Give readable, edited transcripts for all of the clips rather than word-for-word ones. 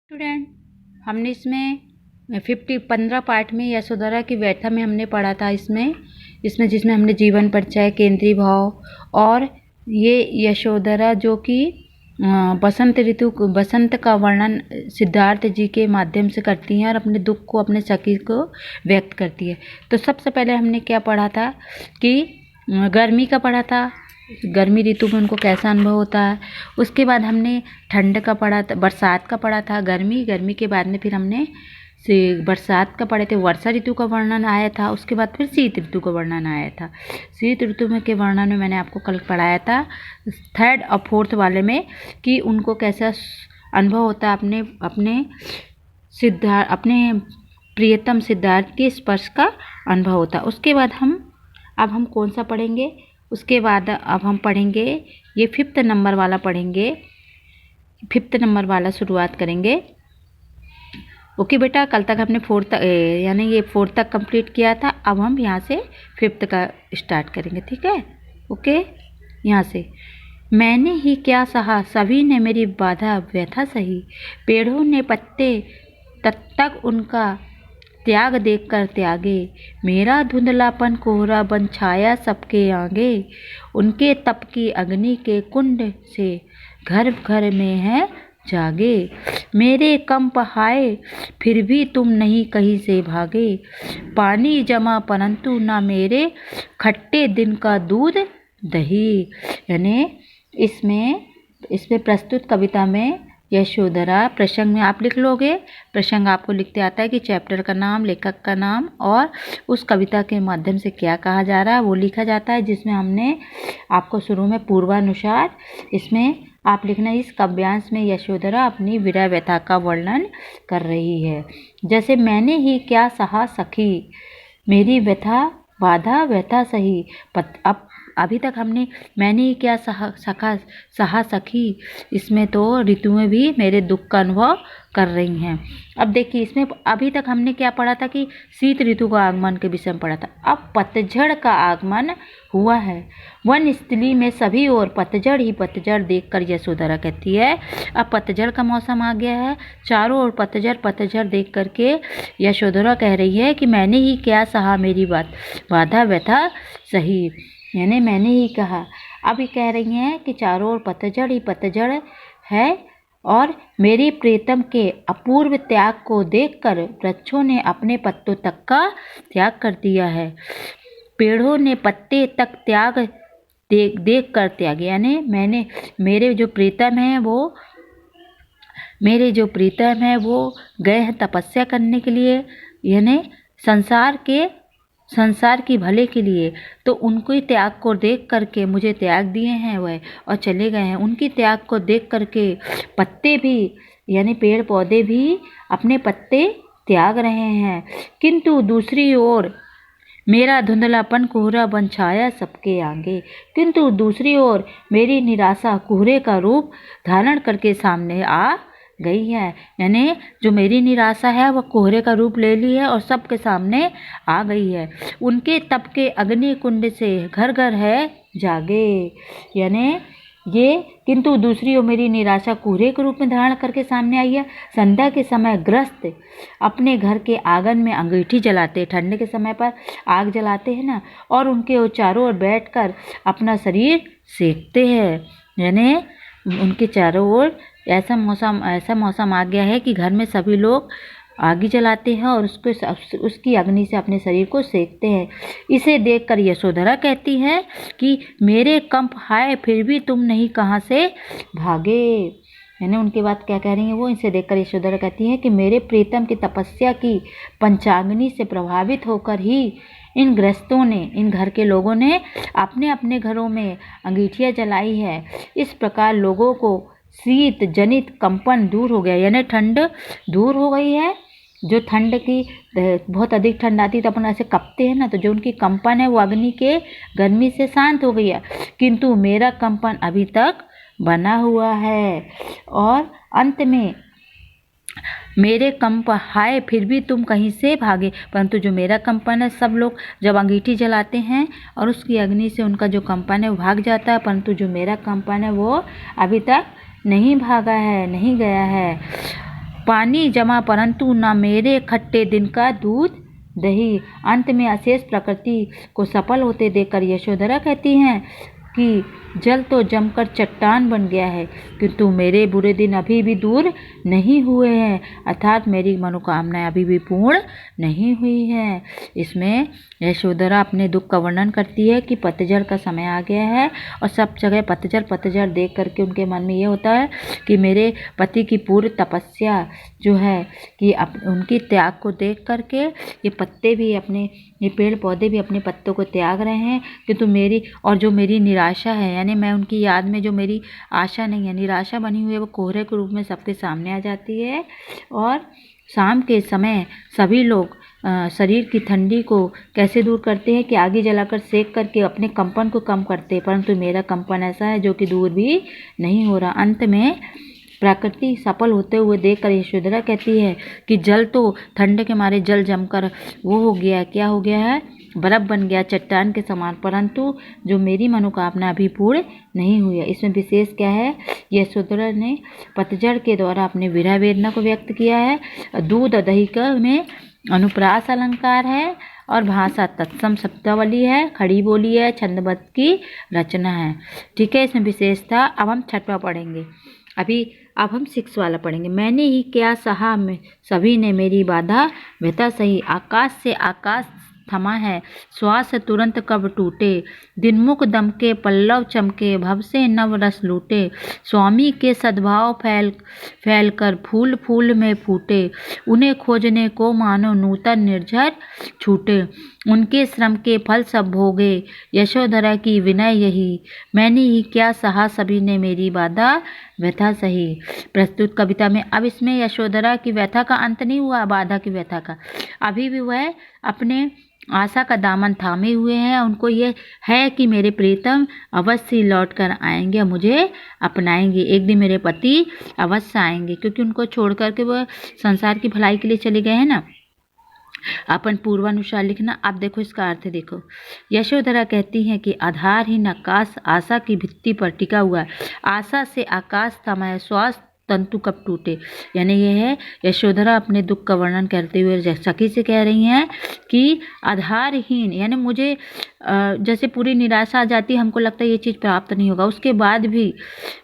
Student, हमने इसमें 15 part में यशोधरा की व्यथा में हमने पढ़ा था। जिसमें हमने जीवन परिचय, केंद्रीय भाव और ये यशोधरा जो कि बसंत का वर्णन सिद्धार्थ जी के माध्यम से करती हैं और अपने दुख को, अपने सखी को व्यक्त करती है। तो सबसे पहले हमने क्या पढ़ा था कि गर्मी का पढ़ा था, गर्मी ऋतु में उनको कैसा अनुभव होता है। उसके बाद हमने ठंड का पढ़ा था, बरसात का पढ़ा था, गर्मी के बाद में फिर हमने बरसात का पढ़े थे, वर्षा ऋतु का वर्णन आया था। उसके बाद फिर शीत ऋतु का वर्णन आया था। शीत ऋतु में के वर्णन में मैंने आपको कल पढ़ाया था थर्ड और फोर्थ वाले में कि उनको कैसा अनुभव होता है अपने प्रियतम सिद्धार्थ के स्पर्श का अनुभव होता है। उसके बाद अब हम कौन सा पढ़ेंगे? उसके बाद अब हम पढ़ेंगे ये 5th नंबर वाला पढ़ेंगे। 5th नंबर वाला शुरुआत करेंगे। ओके बेटा, कल तक हमने 4th यानी ये 4th तक कंप्लीट किया था। अब हम यहाँ से 5th का स्टार्ट करेंगे, ठीक है? ओके, यहाँ से मैंने ही क्या सहा, सभी ने मेरी बाधा व्यथा सही, पेड़ों ने पत्ते तब तक उनका त्याग देखकर त्यागे, मेरा धुंधलापन कोहरा बन छाया सबके आगे, उनके तप की अग्नि के कुंड से घर घर में है जागे, मेरे कंप हाय फिर भी तुम नहीं कहीं से भागे, पानी जमा परंतु ना मेरे खट्टे दिन का दूध दही। यानी इसमें प्रस्तुत कविता में यशोधरा, प्रसंग में आप लिख लोगे। प्रसंग आपको लिखते आता है कि चैप्टर का नाम, लेखक का नाम और उस कविता के माध्यम से क्या कहा जा रहा है वो लिखा जाता है। जिसमें हमने आपको शुरू में पूर्वानुसार, इसमें आप लिखना इस काव्यांश में यशोधरा अपनी विरह व्यथा का वर्णन कर रही है। जैसे मैंने ही क्या सहा सखी, मेरी व्यथा बाधा व्यथा सही। अब अभी तक हमने मैंने ही क्या सहा सखी, इसमें तो ऋतुएं भी मेरे दुख का अनुभव कर रही हैं। अब देखिए, इसमें अभी तक हमने क्या पढ़ा था कि शीत ऋतु का आगमन के विषय में पढ़ा था। अब पतझड़ का आगमन हुआ है। वन स्थली में सभी ओर पतझड़ ही पतझड़ देखकर यशोधरा कहती है अब पतझड़ का मौसम आ गया है, चारों ओर पतझड़ देख करके यशोधरा कह रही है कि मैंने ही क्या सहा, मेरी बाधा व्यथा सही, यानी मैंने ही कहा। अभी कह रही हैं कि चारों ओर पतझड़ ही पतझड़ है और मेरी प्रीतम के अपूर्व त्याग को देखकर वृक्षों ने अपने पत्तों तक का त्याग कर दिया है, पेड़ों ने पत्ते तक त्याग देख कर त्यागे। यानी मेरे जो प्रीतम हैं वो गए हैं तपस्या करने के लिए, यानी संसार की भले के लिए, तो उनको ही त्याग को देख करके मुझे त्याग दिए हैं वह और चले गए हैं। उनकी त्याग को देख करके पत्ते भी, यानी पेड़ पौधे भी अपने पत्ते त्याग रहे हैं। किंतु दूसरी ओर मेरा धुंधलापन कोहरा बन छाया सबके आगे, किंतु दूसरी ओर मेरी निराशा कोहरे का रूप धारण करके सामने आ गई है। यानी जो मेरी निराशा है वह कोहरे का रूप ले ली है और सबके सामने आ गई है। उनके तप के अग्नि कुंड से घर घर है जागे, यानी ये किंतु दूसरी ओर मेरी निराशा कोहरे के रूप में धारण करके सामने आई है। संध्या के समय ग्रस्त अपने घर के आंगन में अंगीठी जलाते, ठंड के समय पर आग जलाते हैं ना, और उनके चारों ओर बैठकर अपना शरीर सेकते हैं। यानी उनके चारों ओर ऐसा मौसम आ गया है कि घर में सभी लोग आग जलाते हैं और उसकी अग्नि से अपने शरीर को सेकते हैं। इसे देखकर यशोधरा कहती है कि मेरे कंप हाय फिर भी तुम नहीं कहाँ से भागे। यानी उनके बाद क्या कह रही हैं वो, इसे देखकर यशोधरा कहती है कि मेरे प्रीतम की तपस्या की पंचाग्नि से प्रभावित होकर ही इन गृहस्थों ने, इन घर के लोगों ने अपने अपने घरों में अंगीठियाँ जलाई है। इस प्रकार लोगों को शीत जनित कंपन दूर हो गया, यानी ठंड दूर हो गई है। जो ठंड की बहुत अधिक ठंड आती तो अपन ऐसे कपते हैं ना, तो जो उनकी कंपन है वो अग्नि के गर्मी से शांत हो गई है, किंतु मेरा कंपन अभी तक बना हुआ है। और अंत में मेरे कंप हाय फिर भी तुम कहीं से भागे, परंतु जो मेरा कंपन है, सब लोग जब अंगीठी जलाते हैं और उसकी अग्नि से उनका जो कंपन है वो भाग जाता है, परंतु जो मेरा कंपन है वो अभी तक नहीं भागा है, नहीं गया है। पानी जमा परंतु न मेरे खट्टे दिन का दूध दही। अंत में अशेष प्रकृति को सफल होते देखकर यशोधरा कहती हैं कि जल तो जमकर चट्टान बन गया है, किंतु मेरे बुरे दिन अभी भी दूर नहीं हुए हैं, अर्थात मेरी मनोकामनाएं अभी भी पूर्ण नहीं हुई हैं। इसमें यशोधरा अपने दुख का वर्णन करती है कि पतझड़ का समय आ गया है और सब जगह पतझड़ देख करके उनके मन में ये होता है कि मेरे पति की पूरी तपस्या जो है कि उनकी त्याग को देख करके ये पत्ते भी अपने, ये पेड़ पौधे भी अपने पत्तों को त्याग रहे हैं, किंतु मेरी और जो मेरी निराशा है, यानी मैं उनकी याद में जो मेरी आशा नहीं है, निराशा बनी हुई है, वो कोहरे के रूप में सबके सामने आ जाती है। और शाम के समय सभी लोग शरीर की ठंडी को कैसे दूर करते हैं कि आगे जलाकर सेक करके अपने कंपन को कम करते हैं, परंतु मेरा कंपन ऐसा है जो कि दूर भी नहीं हो रहा। अंत में प्रकृति सफल होते हुए देखकर यशोधरा कहती है कि जल तो ठंडे के मारे जल जमकर वो हो गया, क्या हो गया है, बर्फ बन गया चट्टान के समान, परंतु जो मेरी मनोकामना अभी पूर्ण नहीं हुई है। इसमें विशेष क्या है, यशोधरा ने पतझड़ के द्वारा अपने विरह वेदना को व्यक्त किया है। दूध और दही का में अनुप्रास अलंकार है और भाषा तत्सम शब्दावली है, खड़ी बोली है, छंदबद्ध की रचना है। ठीक है, इसमें विशेषता। अब हम छठवां पढ़ेंगे। अब हम 6 वाला पढ़ेंगे। मैंने ही क्या सहा सभी ने मेरी बाधा व्यथा सही, आकाश से आकाश थमा है श्वास तुरंत कब टूटे, दिनमुख दमके पल्लव चमके भव से नव रस लूटे, स्वामी के सद्भाव फैल कर फूल फूल में फूटे, उन्हें खोजने को मानो नूतन निर्झर छूटे, उनके श्रम के फल सब भोगे यशोधरा की विनय यही, मैंने ही क्या सहा सभी ने मेरी बाधा व्यथा सही। प्रस्तुत कविता में अब इसमें यशोधरा की व्यथा का अंत नहीं हुआ, बाधा की व्यथा का। अभी भी वह अपने आशा का दामन थामे हुए हैं। उनको ये है कि मेरे प्रीतम अवश्य लौट कर आएंगे, मुझे अपनाएंगे, एक दिन मेरे पति अवश्य आएंगे, क्योंकि उनको छोड़ करके वह संसार की भलाई के लिए चले गए हैं ना। अपन पूर्वानुसार लिखना। आप देखो इसका अर्थ देखो। यशोधरा कहती हैं कि आधारहीन आकाश आशा की भित्ति पर टिका हुआ है, आशा से आकाश थमा है, श्वास तंतु कब टूटे। यानी यह है यशोधरा अपने दुख का वर्णन करते हुए सखी से कह रही हैं कि आधारहीन, यानी मुझे जैसे पूरी निराशा आ जाती है, हमको लगता है ये चीज़ प्राप्त नहीं होगा, उसके बाद भी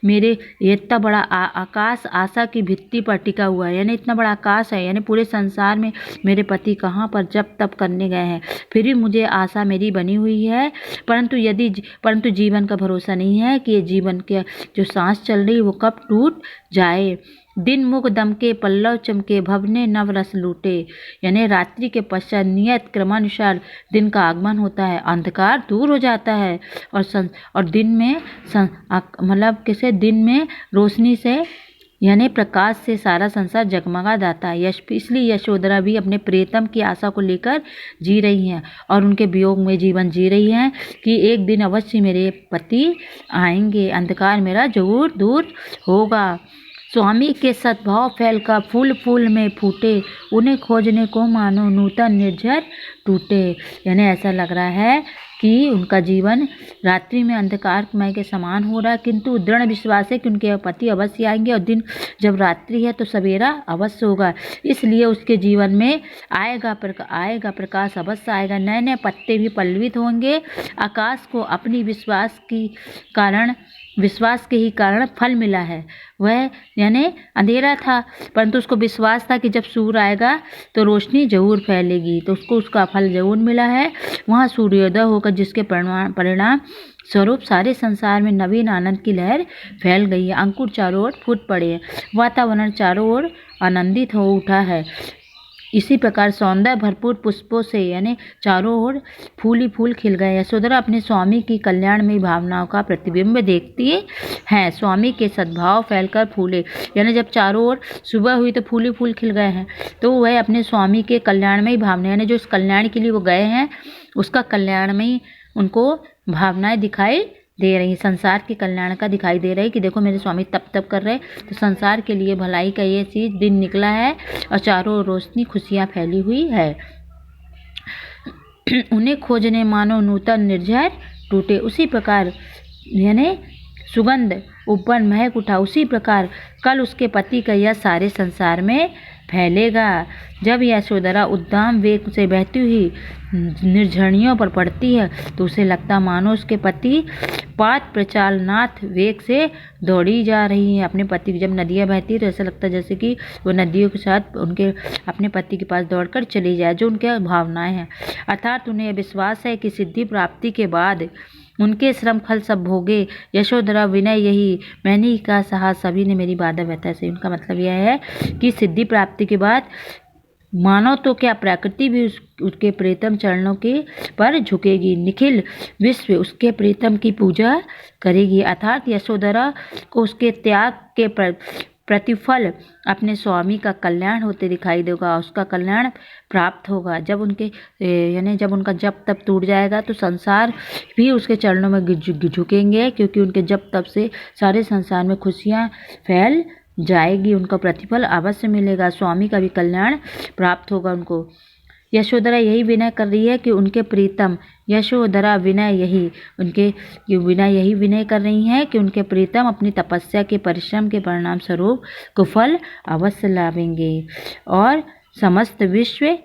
मेरे इतना बड़ा आकाश आशा की भित्ति पर टिका हुआ है, यानी इतना बड़ा आकाश है, यानी पूरे संसार में मेरे पति कहाँ पर जब तब करने गए हैं, फिर भी मुझे आशा मेरी बनी हुई है। परंतु जीवन का भरोसा नहीं है कि ये जीवन के जो सांस चल रही है वो कब टूट जाए। दिन मुख दमके पल्लव चमके भवने नव रस लूटे, यानी रात्रि के पश्चात नियत क्रमानुसार दिन का आगमन होता है, अंधकार दूर हो जाता है और दिन में मतलब किसे दिन में रोशनी से यानी प्रकाश से सारा संसार जगमगा जाता है। इसलिए यशोधरा भी अपने प्रियतम की आशा को लेकर जी रही हैं और उनके वियोग में जीवन जी रही हैं कि एक दिन अवश्य मेरे पति आएंगे, अंधकार मेरा जरूर दूर होगा। स्वामी के सद्भाव फैलकर फूल फूल में फूटे, उन्हें खोजने को मानो नूतन निर्झर टूटे, यानी ऐसा लग रहा है कि उनका जीवन रात्रि में अंधकारमय के समान हो रहा है, किंतु दृढ़ विश्वास है कि उनके पति अवश्य आएंगे और दिन जब रात्रि है तो सवेरा अवश्य होगा। इसलिए उसके जीवन में आएगा प्रकाश अवश्य आएगा, नए नए पत्ते भी पल्लवित होंगे। आकाश को अपनी विश्वास के ही कारण फल मिला है। वह यानी अंधेरा था, परंतु उसको विश्वास था कि जब सूर्य आएगा तो रोशनी जरूर फैलेगी, तो उसको उसका फल जरूर मिला है। वहाँ सूर्योदय होकर जिसके परिणाम स्वरूप सारे संसार में नवीन आनंद की लहर फैल गई है। अंकुर चारों ओर फूट पड़े हैं, वातावरण चारों ओर आनंदित हो उठा है। इसी प्रकार सौंदर्य भरपूर पुष्पों से यानी चारों ओर फूल ही फूल खिल गए। यशोधरा अपने स्वामी की कल्याणमयी भावनाओं का प्रतिबिंब देखती है। स्वामी के सद्भाव फैलकर फूले, यानी जब चारों ओर सुबह हुई तो फूल ही फूल खिल गए हैं, तो वह अपने स्वामी के कल्याणमयी भावना यानी जो इस कल्याण के लिए वो गए हैं उसका कल्याणमयी उनको भावनाएं दिखाई दे रही, संसार के कल्याण का दिखाई दे रहा है कि देखो मेरे स्वामी तप कर रहे, तो संसार के लिए भलाई का ये चीज दिन निकला है और चारों ओर रोशनी खुशियां फैली हुई है। उन्हें खोजने मानो नूतन निर्झर टूटे। उसी प्रकार यानी सुगंध उपवन महक उठा, उसी प्रकार कल उसके पति का यश सारे संसार में फैलेगा। जब यशोधरा उद्दाम वेग से बहती हुई निर्झरणियों पर पड़ती है तो उसे लगता मानो उसके पति पात प्रचाल नाथ वेग से दौड़ी जा रही है। अपने पति की जब नदियाँ बहती है तो ऐसा लगता है जैसे कि वो नदियों के साथ उनके अपने पति के पास दौड़कर चली जाए, जो उनके भावनाएं हैं। अर्थात उन्हें यह विश्वास है कि सिद्धि प्राप्ति के बाद उनके श्रम फल सब भोगे। यशोधरा विनय यही मैंने ही कहा सहा सभी ने मेरी बाधा व्यथा से। उनका मतलब यह है कि सिद्धि प्राप्ति के बाद मानव तो क्या प्रकृति भी उसके प्रीतम चरणों के पर झुकेगी, निखिल विश्व उसके प्रीतम की पूजा करेगी। अर्थात यशोधरा को उसके त्याग के प्रतिफल अपने स्वामी का कल्याण होते दिखाई देगा, उसका कल्याण प्राप्त होगा। जब उनके यानी जब उनका जप तप टूट जाएगा तो संसार भी उसके चरणों में झुकेंगे, क्योंकि उनके जप तप से सारे संसार में खुशियाँ फैल जाएगी, उनका प्रतिफल अवश्य मिलेगा, स्वामी का भी कल्याण प्राप्त होगा उनको। यशोधरा यही विनय कर रही है कि उनके प्रीतम यशोधरा विनय यही विनय कर रही हैं कि उनके प्रीतम अपनी तपस्या के परिश्रम के परिणाम स्वरूप कुफल अवश्य लावेंगे और समस्त विश्व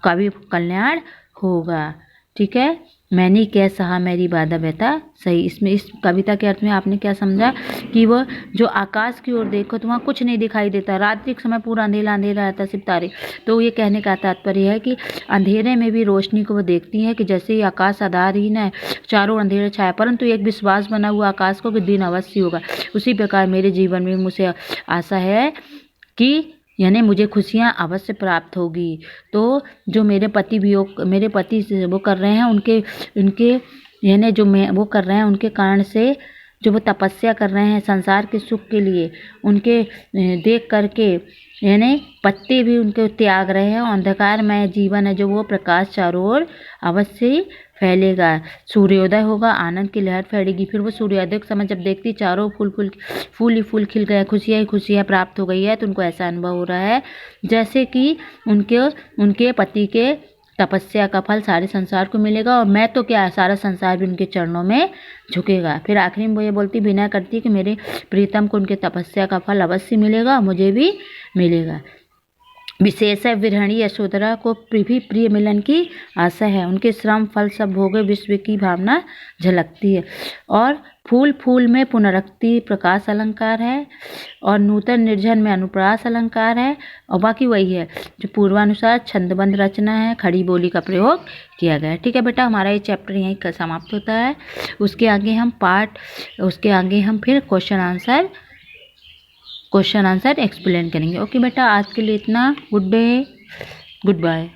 का भी कल्याण होगा। ठीक है, मैंने क्या सहा मेरी बाधा व्यथा सही। इसमें इस कविता के अर्थ में आपने क्या समझा कि वह जो आकाश की ओर देखो तो वहाँ कुछ नहीं दिखाई देता, रात्रि के समय पूरा अंधेरा अंधेरा रहता, सिर्फ तारे। तो ये कहने का तात्पर्य है कि अंधेरे में भी रोशनी को वो देखती हैं कि जैसे ही आकाश आधारहीन है, चारों अंधेरा छाया, परंतु एक विश्वास बना हुआ आकाश को कि दिन अवश्य होगा। उसी प्रकार मेरे जीवन में मुझे आशा है कि यानी मुझे खुशियाँ अवश्य प्राप्त होगी। तो जो मेरे पति से वो कर रहे हैं उनके यानी जो मैं वो कर रहे हैं उनके कारण से जो वो तपस्या कर रहे हैं संसार के सुख के लिए, उनके देख करके यानी पत्ते भी उनके त्याग रहे हैं। अंधकारमय जीवन है जो वो प्रकाश चारों ओर अवश्य फैलेगा, सूर्योदय होगा, आनंद की लहर फैलेगी। फिर वो सूर्योदय के समय जब देखती चारों फूल खिल गए, खुशियाँ ही खुशियाँ प्राप्त हो गई है, तो उनको ऐसा अनुभव हो रहा है जैसे कि उनके पति के तपस्या का फल सारे संसार को मिलेगा, और मैं तो क्या सारा संसार भी उनके चरणों में झुकेगा। फिर आखिरी में वो ये बोलती विनय करती कि मेरे प्रीतम को उनके तपस्या का फल अवश्य मिलेगा, मुझे भी मिलेगा। विशेष विरहणी यशोधरा को भी प्रिय मिलन की आशा है, उनके श्रम फल सब भोगे विश्व की भावना झलकती है। और फूल में पुनरुक्ति प्रकाश अलंकार है, और नूतन निर्जन में अनुप्रास अलंकार है, और बाकी वही है जो पूर्वानुसार छंदबंध रचना है, खड़ी बोली का प्रयोग किया गया है। ठीक है बेटा, हमारा ये चैप्टर यहीं समाप्त होता है। उसके आगे हम फिर क्वेश्चन आंसर एक्सप्लेन करेंगे। ओके बेटा, आज के लिए इतना। Good day, good bye.